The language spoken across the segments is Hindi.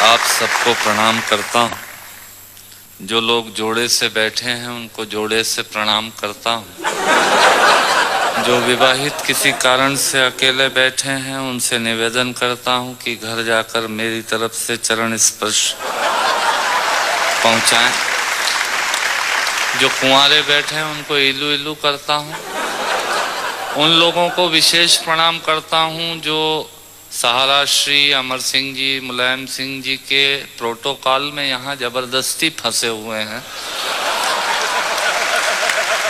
आप सबको प्रणाम करता हूँ। जो लोग जोड़े से बैठे हैं उनको जोड़े से प्रणाम करता हूँ। जो विवाहित किसी कारण से अकेले बैठे हैं उनसे निवेदन करता हूँ कि घर जाकर मेरी तरफ से चरण स्पर्श पहुँचाएं। जो कुंवारे बैठे हैं उनको इलू इलू करता हूँ। उन लोगों को विशेष प्रणाम करता हूँ जो सहारा श्री अमर सिंह जी, मुलायम सिंह जी के प्रोटोकॉल में यहाँ जबरदस्ती फंसे हुए हैं,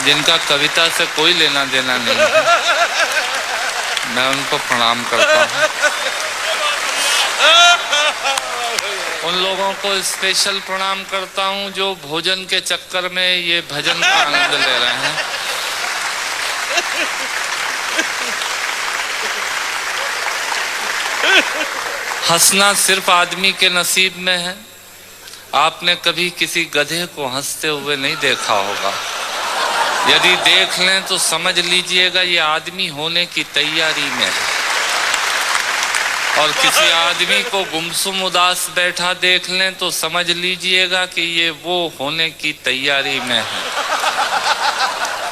जिनका कविता से कोई लेना देना नहीं है। मैं उनको प्रणाम करता हूँ। उन लोगों को स्पेशल प्रणाम करता हूँ जो भोजन के चक्कर में ये भजन का आनंद ले रहे हैं। हंसना सिर्फ आदमी के नसीब में है। आपने कभी किसी गधे को हंसते हुए नहीं देखा होगा। यदि देख लें तो समझ लीजिएगा ये आदमी होने की तैयारी में है। और किसी आदमी को गुमसुम उदास बैठा देख लें तो समझ लीजिएगा कि ये वो होने की तैयारी में है।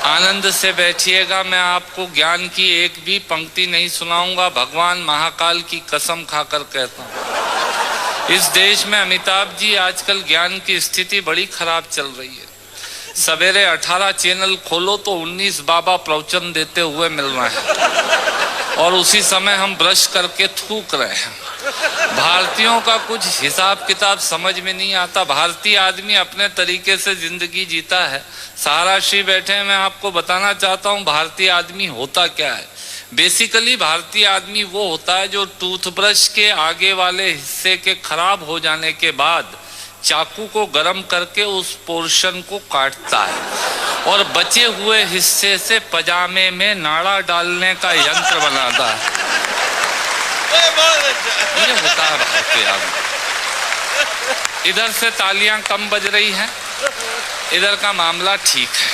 आनंद से बैठिएगा। मैं आपको ज्ञान की एक भी पंक्ति नहीं सुनाऊंगा। भगवान महाकाल की कसम खाकर कहता हूं, इस देश में अमिताभ जी आजकल ज्ञान की स्थिति बड़ी खराब चल रही है। सवेरे 18 चैनल खोलो तो 19 बाबा प्रवचन देते हुए मिल रहे हैं और उसी समय हम ब्रश करके थूक रहे हैं। भारतीयों का कुछ हिसाब किताब समझ में नहीं आता। भारतीय आदमी अपने तरीके से जिंदगी जीता है। सहारा श्री बैठे हैं, मैं आपको बताना चाहता हूँ भारतीय आदमी होता क्या है। बेसिकली भारतीय आदमी वो होता है जो टूथब्रश के आगे वाले हिस्से के खराब हो जाने के बाद चाकू को गर्म करके उस पोर्शन को काटता है और बचे हुए हिस्से से पजामे में नाड़ा डालने का यंत्र बनाता है। ये होता है भारतीय आदमी। इधर से तालियां कम बज रही हैं, इधर का मामला ठीक है।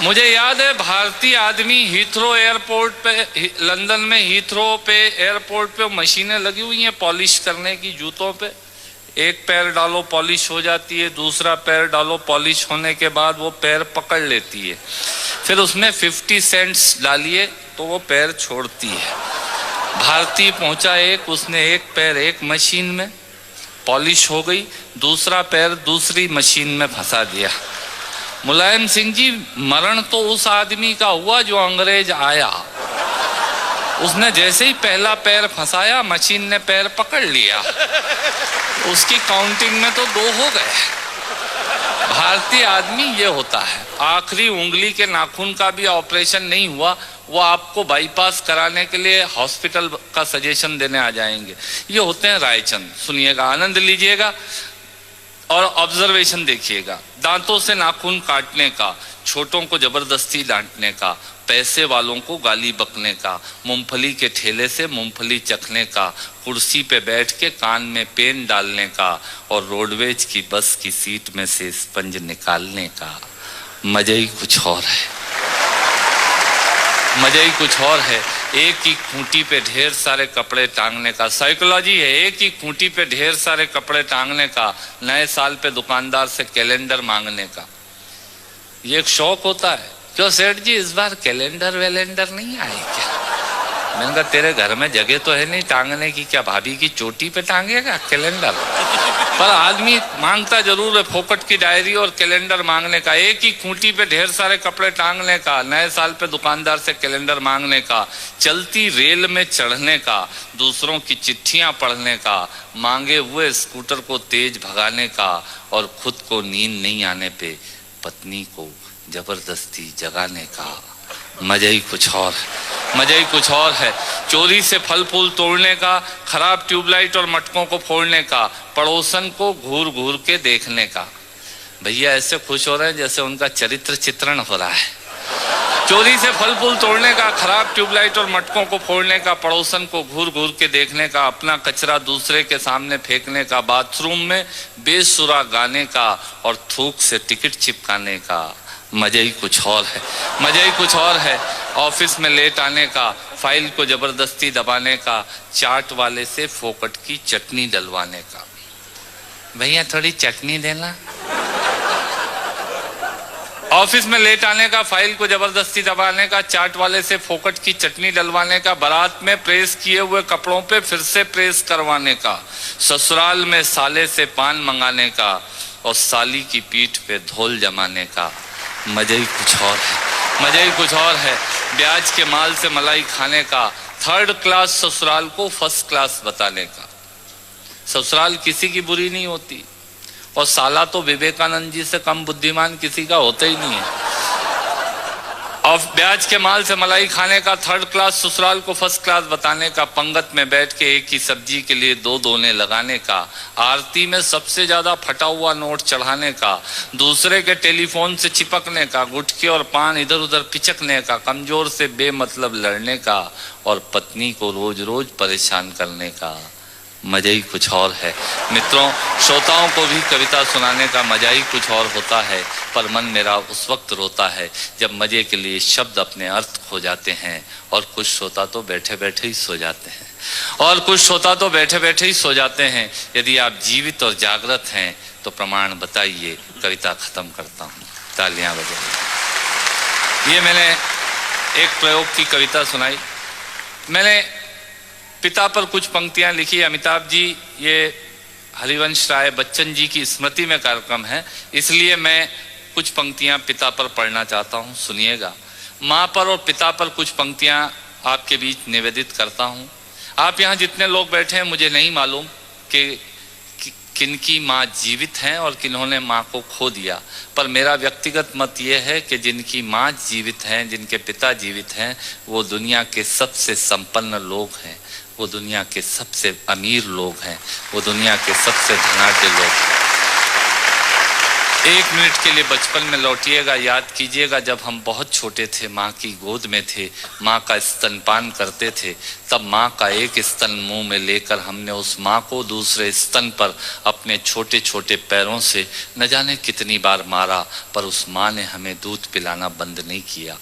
मुझे याद है भारतीय आदमी हीथ्रो एयरपोर्ट पे, लंदन में हीथ्रो पे एयरपोर्ट पे मशीनें लगी हुई हैं पॉलिश करने की जूतों पे। एक पैर डालो पॉलिश हो जाती है, दूसरा पैर डालो पॉलिश होने के बाद वो पैर पकड़ लेती है। फिर उसमें 50 सेंट्स डालिए तो वो पैर छोड़ती है। भारतीय पहुंचा एक, उसने एक पैर एक मशीन में पॉलिश हो गई, दूसरा पैर दूसरी मशीन में फंसा दिया। मुलायम सिंह जी, मरण तो उस आदमी का हुआ जो अंग्रेज आया। उसने जैसे ही पहला पैर फंसाया मशीन ने पैर पकड़ लिया। उसकी काउंटिंग में तो 2 हो गए। भारतीय आदमी ये होता है। आखिरी उंगली के नाखून का भी ऑपरेशन नहीं हुआ, वो आपको बाईपास कराने के लिए हॉस्पिटल का सजेशन देने आ जाएंगे। ये होते हैं रायचंद। सुनिएगा, आनंद लीजिएगा और ऑब्जर्वेशन देखिएगा। दांतों से नाखून काटने का, छोटों को जबरदस्ती डांटने का, पैसे वालों को गाली बकने का, मूंगफली के ठेले से मूंगफली चखने का, कुर्सी पे बैठ के कान में पेन डालने का और रोडवेज की बस की सीट में से स्पंज निकालने का मजा ही कुछ और है। मजा ही कुछ और है। एक ही खूंटी पे ढेर सारे कपड़े टांगने का साइकोलॉजी है। एक ही खूंटी पे ढेर सारे कपड़े टांगने का, नए साल पे दुकानदार से कैलेंडर मांगने का, ये एक शौक होता है। क्यों सेठ जी, इस बार कैलेंडर वैलेंडर नहीं आए क्या? मैंने कहा तेरे घर में जगह तो है नहीं टांगने की, क्या भाभी की चोटी पे टांगेगा कैलेंडर? पर आदमी मांगता जरूर है फोकट की डायरी और कैलेंडर मांगने का। एक ही खूंटी पे ढेर सारे कपड़े टांगने का, नए साल पे दुकानदार से कैलेंडर मांगने का, चलती रेल में चढ़ने का, दूसरों की चिट्ठियां पढ़ने का, मांगे हुए स्कूटर को तेज भगाने का और खुद को नींद नहीं आने पे पत्नी को जबरदस्ती जगाने का मजा ही कुछ और है। मजा ही कुछ और है। चोरी से फल फूल तोड़ने का, खराब ट्यूबलाइट और मटकों को फोड़ने का, पड़ोसन को घूर घूर के देखने का। भैया ऐसे खुश हो रहे हैं जैसे उनका चरित्र चित्रण हो रहा है। चोरी से फल फूल तोड़ने का, खराब ट्यूबलाइट और मटकों को फोड़ने का, पड़ोसन को घूर घूर के देखने का, अपना कचरा दूसरे के सामने फेंकने का, बाथरूम में बेसुरा गाने का और थूक से टिकट चिपकाने का मजे ही कुछ और है, मजे ही कुछ और है। ऑफिस में लेट आने का, फाइल को जबरदस्ती दबाने का, चाट वाले से फोकट की चटनी डलवाने का। भैया थोड़ी चटनी देना। ऑफिस में लेट आने का, फाइल को जबरदस्ती दबाने का, चाट वाले से फोकट की चटनी डलवाने का, बारात में प्रेस किए हुए कपड़ों पे फिर से प्रेस करवाने का, ससुराल में साले से पान मंगाने का और साली की पीठ पे धोल जमाने का। मजे ही कुछ और है, मजे ही कुछ और है। ब्याज के माल से मलाई खाने का, थर्ड क्लास ससुराल को फर्स्ट क्लास बताने का। ससुराल किसी की बुरी नहीं होती और साला तो विवेकानंद जी से कम बुद्धिमान किसी का होता ही नहीं है। और ब्याज के माल से मलाई खाने का, थर्ड क्लास ससुराल को फर्स्ट क्लास बताने का, पंगत में बैठ के एक ही सब्जी के लिए दो दोने लगाने का, आरती में सबसे ज्यादा फटा हुआ नोट चढ़ाने का, दूसरे के टेलीफोन से चिपकने का, गुटखे और पान इधर उधर पिचकने का, कमजोर से बेमतलब लड़ने का और पत्नी को रोज रोज परेशान करने का। मजा ही कुछ और है। मित्रों, श्रोताओं को भी कविता सुनाने का मजा ही कुछ और होता है, पर मन मेरा उस वक्त रोता है जब मजे के लिए शब्द अपने अर्थ खो जाते हैं और कुछ श्रोता तो बैठे बैठे ही सो जाते हैं, और कुछ श्रोता तो बैठे बैठे ही सो जाते हैं। यदि आप जीवित और जागृत हैं तो प्रमाण बताइए। कविता खत्म करता हूँ, तालियां बजाइए। ये मैंने एक प्रयोग की कविता सुनाई। मैंने पिता पर कुछ पंक्तियां लिखी। अमिताभ जी, ये हरिवंश राय बच्चन जी की स्मृति में कार्यक्रम है, इसलिए मैं कुछ पंक्तियां पिता पर पढ़ना चाहता हूं, सुनिएगा। माँ पर और पिता पर कुछ पंक्तियां आपके बीच निवेदित करता हूं। आप यहाँ जितने लोग बैठे हैं, मुझे नहीं मालूम कि किनकी माँ जीवित हैं और किन्होंने माँ को खो दिया, पर मेरा व्यक्तिगत मत ये है कि जिनकी माँ जीवित हैं, जिनके पिता जीवित हैं, वो दुनिया के सबसे संपन्न लोग हैं, वो दुनिया के सबसे अमीर लोग हैं, वो दुनिया के सबसे धनाढ्य लोग हैं। एक मिनट के लिए बचपन में लौटिएगा, याद कीजिएगा जब हम बहुत छोटे थे, माँ की गोद में थे, माँ का स्तनपान करते थे, तब माँ का एक स्तन मुंह में लेकर हमने उस माँ को दूसरे स्तन पर अपने छोटे छोटे पैरों से न जाने कितनी बार मारा, पर उस माँ ने हमें दूध पिलाना बंद नहीं किया।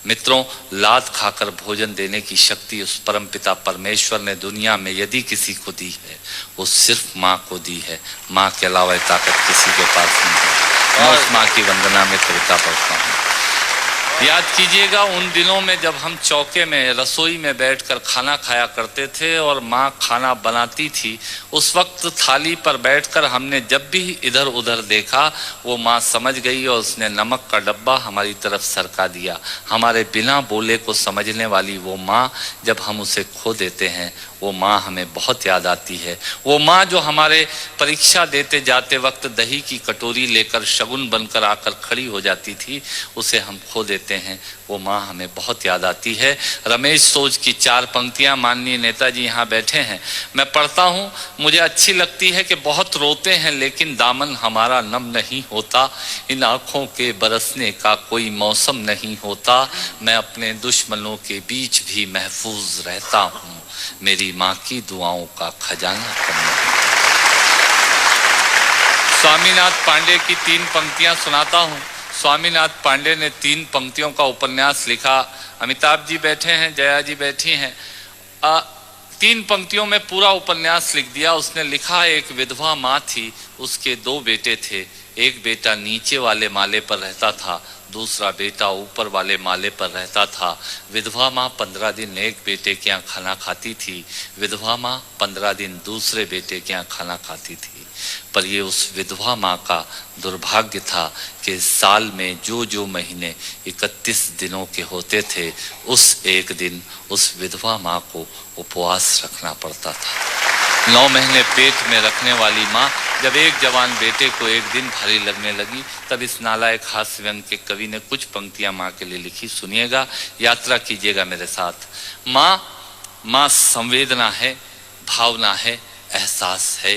मित्रों, लात खाकर भोजन देने की शक्ति उस परमपिता परमेश्वर ने दुनिया में यदि किसी को दी है, वो सिर्फ माँ को दी है। माँ के अलावा ताकत किसी के पास नहीं है। मैं उस माँ की वंदना में कविता पढ़ता हूँ। याद कीजिएगा उन दिनों में जब हम चौके में, रसोई में बैठकर खाना खाया करते थे और माँ खाना बनाती थी। उस वक्त थाली पर बैठकर हमने जब भी इधर उधर देखा, वो माँ समझ गई और उसने नमक का डब्बा हमारी तरफ सरका दिया। हमारे बिना बोले को समझने वाली वो माँ, जब हम उसे खो देते हैं, वो माँ हमें बहुत याद आती है। वो माँ जो हमारे परीक्षा देते जाते वक्त दही की कटोरी लेकर शगुन बनकर आकर खड़ी हो जाती थी, उसे हम खो देते हैं। वो माँ हमें बहुत याद आती है। रमेश सोज की 4 पंक्तियां माननीय नेताजी यहाँ बैठे हैं, मैं पढ़ता हूँ। मुझे अच्छी लगती है कि बहुत रोते हैं लेकिन दामन हमारा नम नहीं होता, इन आँखों के बरसने का कोई मौसम नहीं होता, मैं अपने दुश्मनों के बीच भी महफूज रहता हूँ, मेरी माँ की दुआओं का खजाना कम नहीं। स्वामीनाथ पांडे की 3 पंक्तियां सुनाता हूँ। स्वामीनाथ पांडे ने 3 पंक्तियों का उपन्यास लिखा। अमिताभ जी बैठे हैं, जया जी बैठी हैं। 3 पंक्तियों में पूरा उपन्यास लिख दिया। उसने लिखा, एक विधवा माँ थी, उसके 2 बेटे थे। एक बेटा नीचे वाले माले पर रहता था, दूसरा बेटा ऊपर वाले माले पर रहता था। विधवा माँ 15 दिन एक बेटे के यहाँ खाना खाती थी, विधवा माँ 15 दिन दूसरे बेटे के यहाँ खाना खाती थी। पर ये उस विधवा माँ का दुर्भाग्य था कि साल में जो महीने 31 दिनों के होते थे, उस एक दिन उस विधवा माँ को उपवास रखना पड़ता था। 9 महीने पेट में रखने वाली माँ जब एक जवान बेटे को एक दिन भारी लगने लगी, तब इस नालायक हास्य व्यंग के कवि ने कुछ पंक्तियां माँ के लिए लिखी। सुनिएगा, यात्रा कीजिएगा मेरे साथ। माँ संवेदना है, भावना है, एहसास है,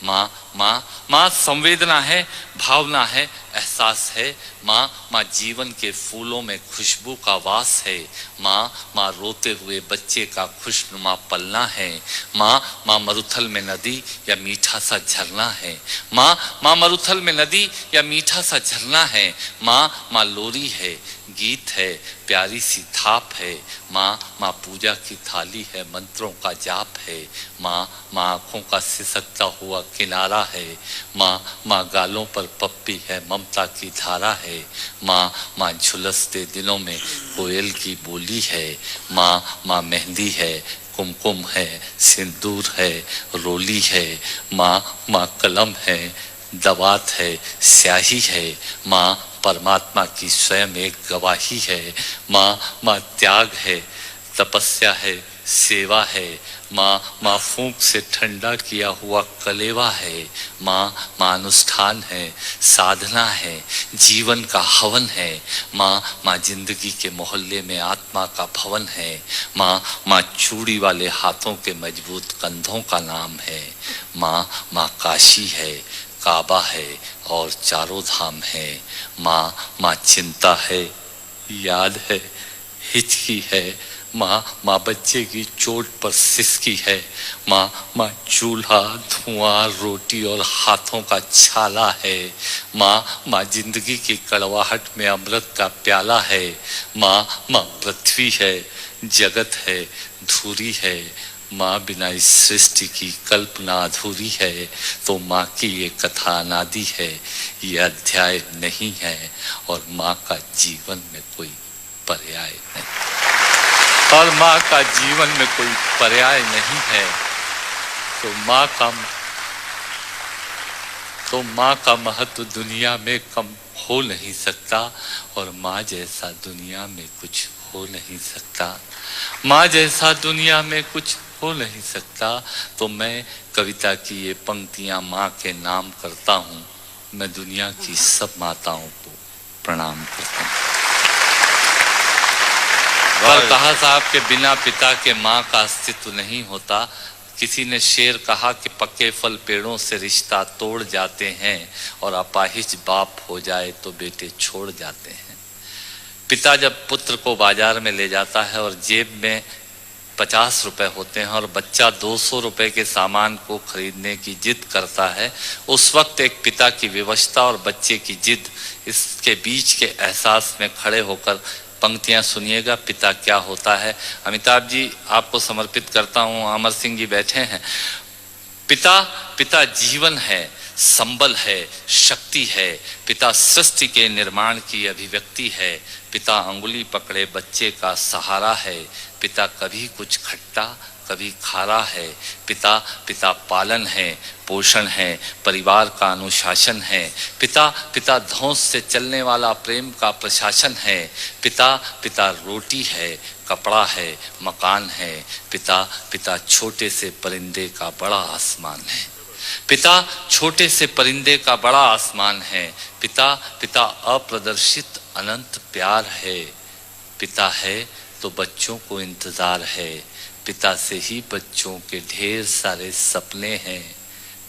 माँ माँ माँ संवेदना है, भावना है, एहसास है। माँ माँ जीवन के फूलों में खुशबू का वास है। माँ माँ रोते हुए बच्चे का खुशनुमा पलना है। माँ माँ मरुथल में नदी या मीठा सा झरना है। माँ माँ मरुथल में नदी या मीठा सा झरना है। माँ माँ लोरी है, गीत है, प्यारी सी थाप है। माँ माँ पूजा की थाली है, मंत्रों का जाप है। माँ माँ आँखों का सिसकता हुआ किनारा है। माँ माँ गालों पर पप्पी है, ममता की धारा है। माँ माँ झुलसते दिनों में कोयल की बोली है। माँ माँ मेहंदी है, कुमकुम है, सिंदूर है, रोली है। माँ माँ कलम है, दवात है, स्याही है। माँ परमात्मा की स्वयं एक गवाही है। माँ माँ त्याग है, तपस्या है, सेवा है। माँ माँ फूंक से ठंडा किया हुआ कलेवा है। माँ माँ अनुष्ठान है, साधना है, जीवन का हवन है। माँ माँ जिंदगी के मोहल्ले में आत्मा का भवन है। माँ माँ चूड़ी वाले हाथों के मजबूत कंधों का नाम है। माँ माँ काशी है, काबा है और चारों धाम है। माँ माँ चिंता है, याद है, हिचकी है। माँ माँ बच्चे की चोट पर सिसकी है। माँ माँ चूल्हा, धुआं, रोटी और हाथों का छाला है। माँ माँ जिंदगी की कड़वाहट में अमृत का प्याला है। माँ माँ पृथ्वी है, जगत है, धूरी है। माँ बिना इस सृष्टि की कल्पना अधूरी है। तो माँ की ये कथा अनादि है, ये अध्याय नहीं है और माँ का जीवन में कोई पर्याय नहीं। और माँ का जीवन में कोई पर्याय नहीं है। तो माँ का महत्व दुनिया में कम हो नहीं सकता और माँ जैसा दुनिया में कुछ हो नहीं सकता। माँ जैसा दुनिया में कुछ हो नहीं सकता। तो मैं कविता की ये पंक्तियां माँ के नाम करता हूँ। मैं दुनिया की सब माताओं को प्रणाम करता हूँ। पर कहा साहब के बिना पिता के माँ का अस्तित्व नहीं होता। किसी ने शेर कहा कि पक्के फल पेड़ों से रिश्ता तोड़ जाते हैं और अपाहिज बाप हो जाए तो बेटे छोड़ जाते हैं। पिता जब पुत्र को बाजार में ले जाता है और जेब में 50 रुपए होते हैं और बच्चा 200 रुपए के सामान को खरीदने की जिद करता है, उस वक्त एक पिता की विवशता और बच्चे की जिद, इसके बीच के एहसास में खड़े होकर पंक्तियां सुनिएगा। पिता क्या होता है। अमिताभ जी आपको समर्पित करता हूं। अमर सिंह जी बैठे हैं। पिता पिता जीवन है, संबल है, शक्ति है। पिता सृष्टि के निर्माण की अभिव्यक्ति है। पिता अंगुली पकड़े बच्चे का सहारा है। पिता कभी कुछ खट्टा कभी खारा है। पिता पिता पालन है, पोषण है, परिवार का अनुशासन है। पिता पिता धौंस से चलने वाला प्रेम का प्रशासन है। पिता पिता रोटी है, कपड़ा है, मकान है। पिता पिता छोटे से परिंदे का बड़ा आसमान है। पिता छोटे से परिंदे का बड़ा आसमान है। पिता पिता अप्रदर्शित अनंत प्यार है। पिता है तो बच्चों को इंतजार है। पिता से ही बच्चों के ढेर सारे सपने हैं।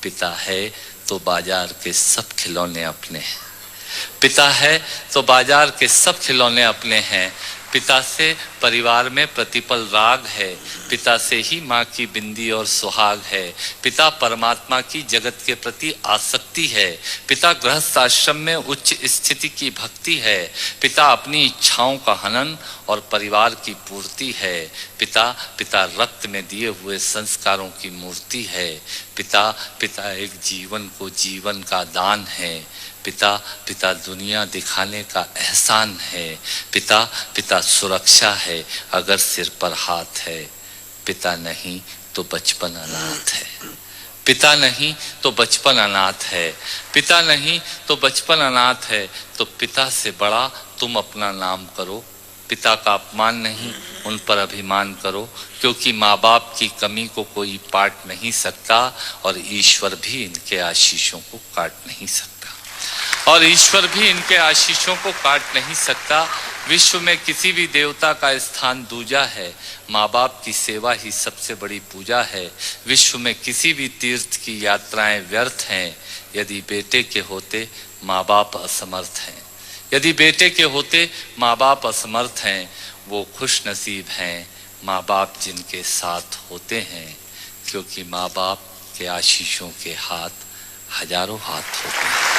पिता है तो बाजार के सब खिलौने अपने हैं। पिता है तो बाजार के सब खिलौने अपने हैं। पिता से परिवार में प्रतिपल राग है। पिता से ही माँ की बिंदी और सुहाग है। पिता परमात्मा की जगत के प्रति आसक्ति है। पिता गृहस्थ आश्रम में उच्च स्थिति की भक्ति है। पिता अपनी इच्छाओं का हनन और परिवार की पूर्ति है। पिता पिता रक्त में दिए हुए संस्कारों की मूर्ति है। पिता पिता एक जीवन को जीवन का दान है। पिता पिता दुनिया दिखाने का एहसान है। पिता पिता सुरक्षा है अगर सिर पर हाथ है। पिता नहीं तो बचपन अनाथ है। पिता नहीं तो बचपन अनाथ है। पिता नहीं तो बचपन अनाथ है। तो पिता से बड़ा तुम अपना नाम करो। पिता का अपमान नहीं, उन पर अभिमान करो, क्योंकि माँ बाप की कमी को कोई पाट नहीं सकता और ईश्वर भी इनके आशीषों को काट नहीं सकता। और ईश्वर भी इनके आशीषों को काट नहीं सकता। विश्व में किसी भी देवता का स्थान दूजा है, माँ बाप की सेवा ही सबसे बड़ी पूजा है। विश्व में किसी भी तीर्थ की यात्राएं व्यर्थ हैं, यदि बेटे के होते माँ बाप असमर्थ हैं। यदि बेटे के होते माँ बाप असमर्थ हैं, वो खुश नसीब हैं माँ बाप जिनके साथ होते हैं, क्योंकि माँ बाप के आशीषों के हाथ हजारों हाथ होते हैं।